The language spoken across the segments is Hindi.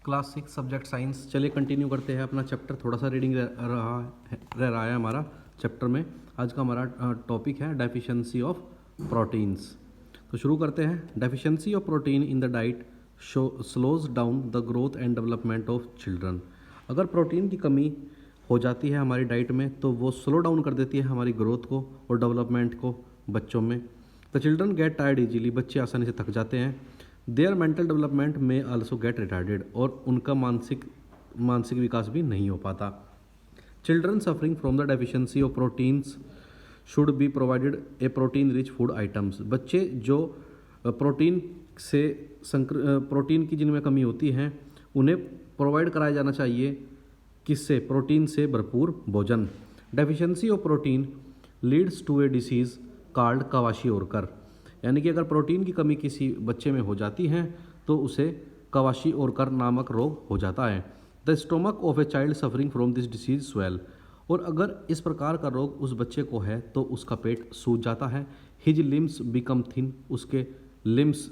Class 6 subject science. चलिए कंटिन्यू करते हैं अपना चैप्टर। थोड़ा सा रीडिंग रह रहा है हमारा चैप्टर में। आज का हमारा टॉपिक है डेफिशिएंसी ऑफ प्रोटीन्स। तो शुरू करते हैं। Deficiency of protein in the diet slows down the growth and development of children. अगर प्रोटीन की कमी हो जाती है हमारी डाइट में तो वो स्लो डाउन कर देती है हमारी ग्रोथ को और डेवलपमेंट को बच्चों में। The children get tired easily, बच्चे आसानी से थक जाते हैं। देयर मेंटल डेवलपमेंट में आल्सो गेट रिटार्डेड, और उनका मानसिक विकास भी नहीं हो पाता। Children suffering from the deficiency of proteins should be provided A protein rich food items. बच्चे जो प्रोटीन की जिनमें कमी होती है उन्हें प्रोवाइड कराया जाना चाहिए किससे? प्रोटीन से भरपूर भोजन। Deficiency of protein leads to a disease called kwashiorkor, यानी कि अगर प्रोटीन की कमी किसी बच्चे में हो जाती है तो उसे कवाशियोरकर नामक रोग हो जाता है। The stomach of A child suffering from this disease swell, और अगर इस प्रकार का रोग उस बच्चे को है तो उसका पेट सूज जाता है। हिज लिम्स बिकम थिन, उसके लिम्स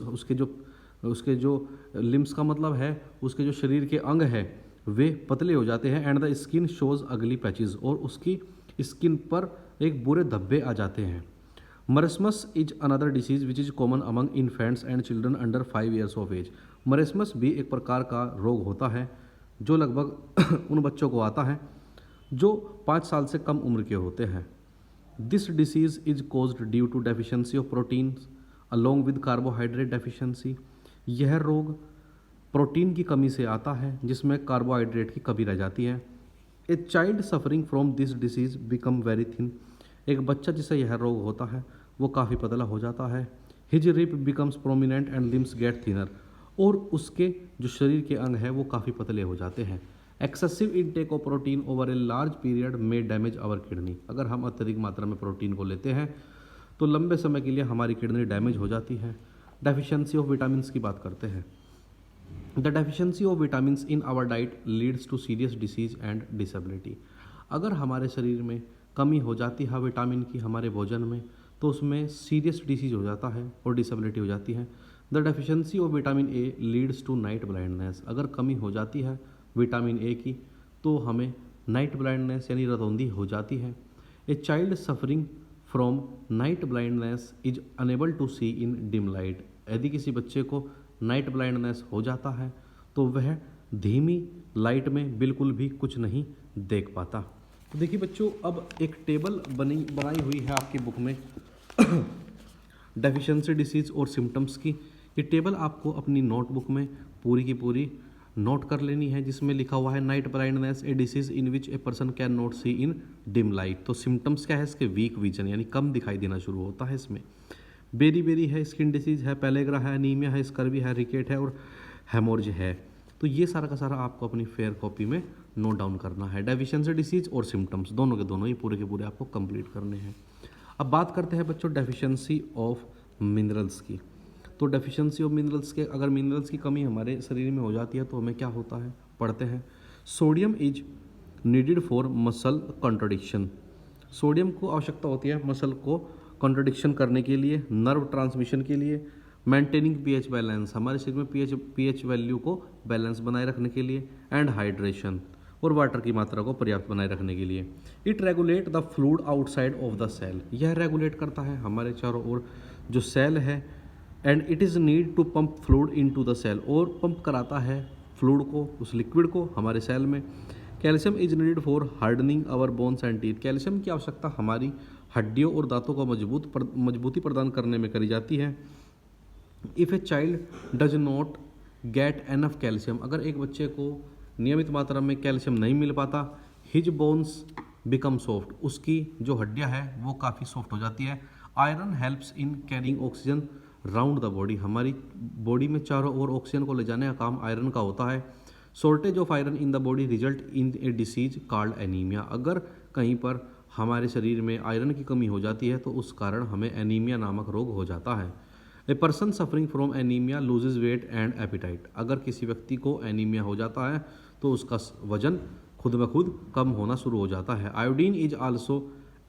उसके जो लिम्स का मतलब है उसके जो शरीर के अंग है वे पतले हो जाते हैं। एंड द स्किन शोज अगली पैचेस, और उसकी स्किन पर एक बुरे धब्बे आ जाते हैं। Marasmus is another disease which is common among infants and children under 5 years of age. Marasmus भी एक प्रकार का रोग होता है जो लगभग उन बच्चों को आता है जो 5 साल से कम उम्र के होते हैं। This disease is caused due to deficiency of proteins along with carbohydrate deficiency. यह रोग प्रोटीन की कमी से आता है जिसमें कार्बोहाइड्रेट की कमी रह जाती है। A child suffering from this disease become very thin, एक बच्चा जिसे यह रोग होता है वो काफ़ी पतला हो जाता है। His rib becomes prominent and limbs get thinner, और उसके जो शरीर के अंग हैं वो काफ़ी पतले हो जाते हैं। Excessive intake of protein over a large period में डैमेज आवर किडनी, अगर हम अत्यधिक मात्रा में प्रोटीन को लेते हैं तो लंबे समय के लिए हमारी किडनी डैमेज हो जाती है। डेफिशिएंसी ऑफ विटामिन की बात करते हैं। The deficiency of vitamins in our diet leads to serious disease and disability. अगर हमारे शरीर में कमी हो जाती है विटामिन की हमारे भोजन में तो उसमें सीरियस डिसीज हो जाता है और डिसेबिलिटी हो जाती है। The deficiency of vitamin A leads to night blindness, अगर कमी हो जाती है विटामिन ए की तो हमें नाइट ब्लाइंडनेस यानी रतौंधी हो जाती है। A child suffering from night blindness is unable to see in dim light, यदि किसी बच्चे को नाइट ब्लाइंडनेस हो जाता है तो वह धीमी लाइट में बिल्कुल भी कुछ नहीं देख पाता। तो देखिए बच्चों, अब एक टेबल बनाई हुई है आपकी बुक में डेफिशिएंसी डिसीज और सिम्टम्स की। ये टेबल आपको अपनी नोटबुक में पूरी की पूरी नोट कर लेनी है, जिसमें लिखा हुआ है night blindness a disease in which a person can not see in dim light. तो सिम्टम्स क्या है इसके? वीक विजन यानी कम दिखाई देना शुरू होता है इसमें। बेरी है, स्किन डिसीज है, पेलेग्रा है, एनीमिया है, स्कर्वी है, रिकेट है और हेमोरज है। तो ये सारा का सारा आपको अपनी फेयर कॉपी में नोट डाउन करना है। डेफिशिएंसी डिसीज और सिम्टम्स दोनों के दोनों ये पूरे के पूरे आपको कंप्लीट करने हैं। अब बात करते हैं बच्चों डेफिशिएंसी ऑफ मिनरल्स की। तो डेफिशिएंसी ऑफ मिनरल्स के, अगर मिनरल्स की कमी हमारे शरीर में हो जाती है तो हमें क्या होता है? पढ़ते हैं। Sodium is needed for muscle contradiction, sodium को आवश्यकता होती है मसल को कॉन्ट्रडिक्शन करने के लिए, नर्व ट्रांसमिशन के लिए, मेंटेनिंग पीएच बैलेंस, हमारे शरीर में पीएच वैल्यू को बैलेंस बनाए रखने के लिए, एंड हाइड्रेशन, और वाटर की मात्रा को पर्याप्त बनाए रखने के लिए। It regulate the fluid outside of the cell, यह रेगुलेट करता है हमारे चारों ओर जो सेल है। And it is need to pump fluid into the cell, और पंप कराता है फ्लूइड को, उस लिक्विड को हमारे सेल में। Calcium is needed for hardening our bones and teeth, calcium की आवश्यकता हमारी हड्डियों और दांतों को मजबूती प्रदान करने में करी जाती है। If a child does not get enough calcium, अगर एक बच्चे को नियमित मात्रा में कैल्शियम नहीं मिल पाता, हिज बोन्स बिकम सॉफ्ट, उसकी जो हड्डियां हैं वो काफ़ी सॉफ्ट हो जाती है। Iron helps in carrying oxygen round the body, हमारी बॉडी में चारों ओर ऑक्सीजन को ले जाने का काम आयरन का होता है। Shortage of iron in the body result in A disease called anaemia, अगर कहीं पर हमारे शरीर में आयरन की कमी हो जाती है तो उस कारण हमें एनीमिया नामक रोग हो जाता है। A person suffering from anaemia loses weight and appetite, अगर किसी व्यक्ति को एनीमिया हो जाता है तो उसका वजन खुद ब खुद कम होना शुरू हो जाता है। Iodine is also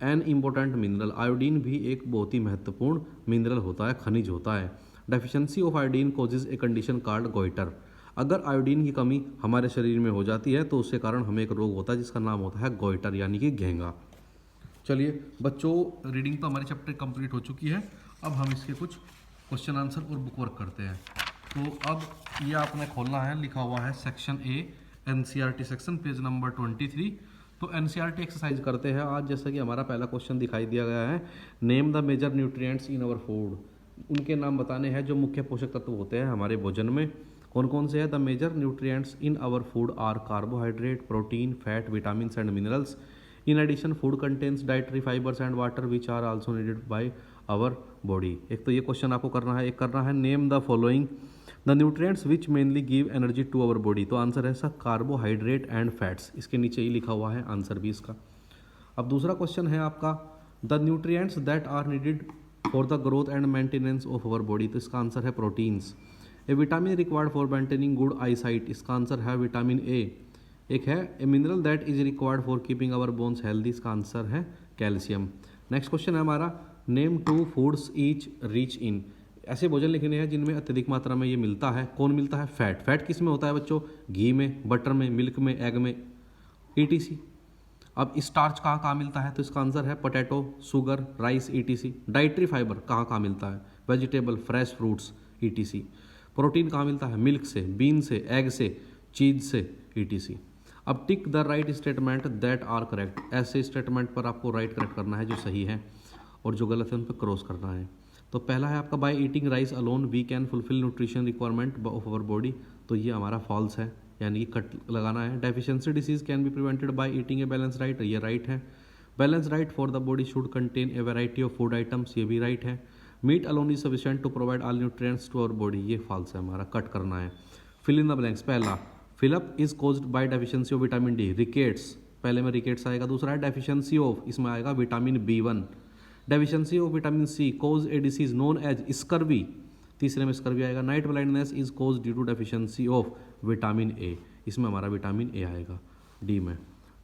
an important mineral, iodine भी एक बहुत ही महत्वपूर्ण मिनरल होता है, खनिज होता है। Deficiency of iodine causes a condition called goitre, अगर आयोडीन की कमी हमारे शरीर में हो जाती है तो उसके कारण हमें एक रोग होता है जिसका नाम होता है गोइटर यानी कि घेंगा। चलिए बच्चों, रीडिंग तो हमारी चैप्टर कंप्लीट हो चुकी है। अब हम इसके कुछ क्वेश्चन आंसर और बुक वर्क करते हैं। तो अब ये आपने खोलना है, लिखा हुआ है section A NCERT section, page number 23। तो एनसीईआरटी एक्सरसाइज करते हैं आज। जैसा कि हमारा पहला क्वेश्चन दिखाई दिया गया है, name the major nutrients in our food. उनके नाम बताने हैं जो मुख्य पोषक तत्व होते हैं हमारे भोजन में। कौन कौन से हैं? The major nutrients in our food are carbohydrate, protein, fat, vitamins and minerals. In addition food contains dietary fibres and water which are also needed by our body. एक तो ये क्वेश्चन आपको करना है। एक करना है name the following the nutrients which mainly give energy to our body. तो आंसर है सर कार्बोहाइड्रेट एंड फैट्स, इसके नीचे ही लिखा हुआ है आंसर भी इसका। अब दूसरा क्वेश्चन है आपका the nutrients that are needed for the growth and maintenance of our body. तो इसका आंसर है proteins. A vitamin required for maintaining good eyesight, इसका आंसर है विटामिन ए। एक है a mineral that is required for keeping our bones healthy, इसका आंसर है कैल्शियम। नेक्स्ट क्वेश्चन है हमारा name two foods each rich in. ऐसे भोजन लिखने हैं जिनमें अत्यधिक मात्रा में ये मिलता है। कौन मिलता है? फैट। फैट किस में होता है बच्चों? घी में, बटर में, मिल्क में, एग में, ईटीसी। अब स्टार्च कहाँ कहाँ मिलता है? तो इसका आंसर है potato, sugar, rice, etc. Dietary fibre कहाँ कहाँ मिलता है? Vegetable, fresh fruits, etc. Protein कहाँ मिलता है? मिल्क से, बीन से, एग से, चीज से, ईटीसी। अब tick the right statement that are correct. ऐसे स्टेटमेंट पर आपको राइट करेक्ट करना है जो सही है, और जो गलत है उन पर क्रॉस करना है। तो पहला है आपका by eating rice alone we can fulfil nutrition requirement of our body. तो ये हमारा फॉल्स है, यानी कि कट लगाना है। Deficiency disease can be prevented by eating a balance diet, ये राइट है। Balance diet for the body should contain a variety of food items, ये भी राइट है। Meat alone is sufficient to provide all nutrients to our body, ये फॉल्स है, हमारा कट करना है। Fill in the blanks. पहला fill up is caused by deficiency of vitamin D, rickets, पहले में रिकेट्स आएगा। दूसरा है डेफिशिएंसी ऑफ, इसमें आएगा vitamin B1। Deficiency of vitamin C cause a disease known as scurvy, तीसरे में स्कर्वी आएगा। Night blindness is cause due to deficiency of vitamin A, इसमें हमारा विटामिन ए आएगा डी में।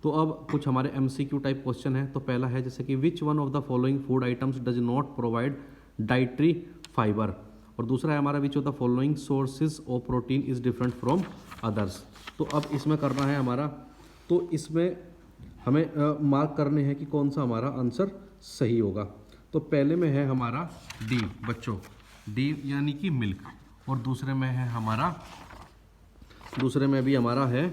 तो अब कुछ हमारे MCQ टाइप क्वेश्चन है। तो पहला है जैसे कि which one of the following food items does not provide dietary fibre, और दूसरा है हमारा which of the following sources of protein is different from others. तो अब इसमें करना है हमारा, तो इसमें हमें मार्क करने हैं कि कौन सा हमारा आंसर सही होगा। तो पहले में है हमारा डी बच्चों, डी यानी कि मिल्क, और दूसरे में है हमारा, दूसरे में भी हमारा है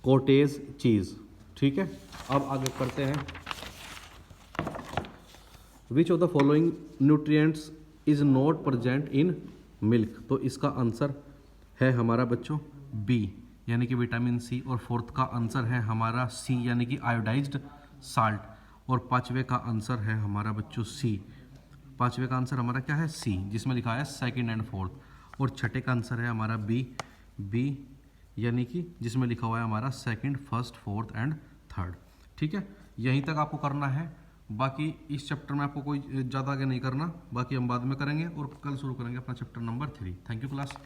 कॉटेज चीज़। ठीक है, अब आगे करते हैं। Which of the following nutrients is not present in milk. तो इसका आंसर है हमारा बच्चों बी यानी कि विटामिन सी, और फोर्थ का आंसर है हमारा सी यानी कि आयोडाइज्ड साल्ट, और पांचवे का आंसर है हमारा बच्चों सी। पांचवे का आंसर हमारा क्या है? सी, जिसमें लिखा है सेकंड एंड फोर्थ, और छठे का आंसर है हमारा बी यानी कि जिसमें लिखा हुआ है हमारा second, first, fourth and third. ठीक है, यहीं तक आपको करना है। बाकी इस चैप्टर में आपको कोई ज़्यादा आगे नहीं करना, बाकी हम बाद में करेंगे, और कल शुरू करेंगे अपना chapter number 3। Thank you class.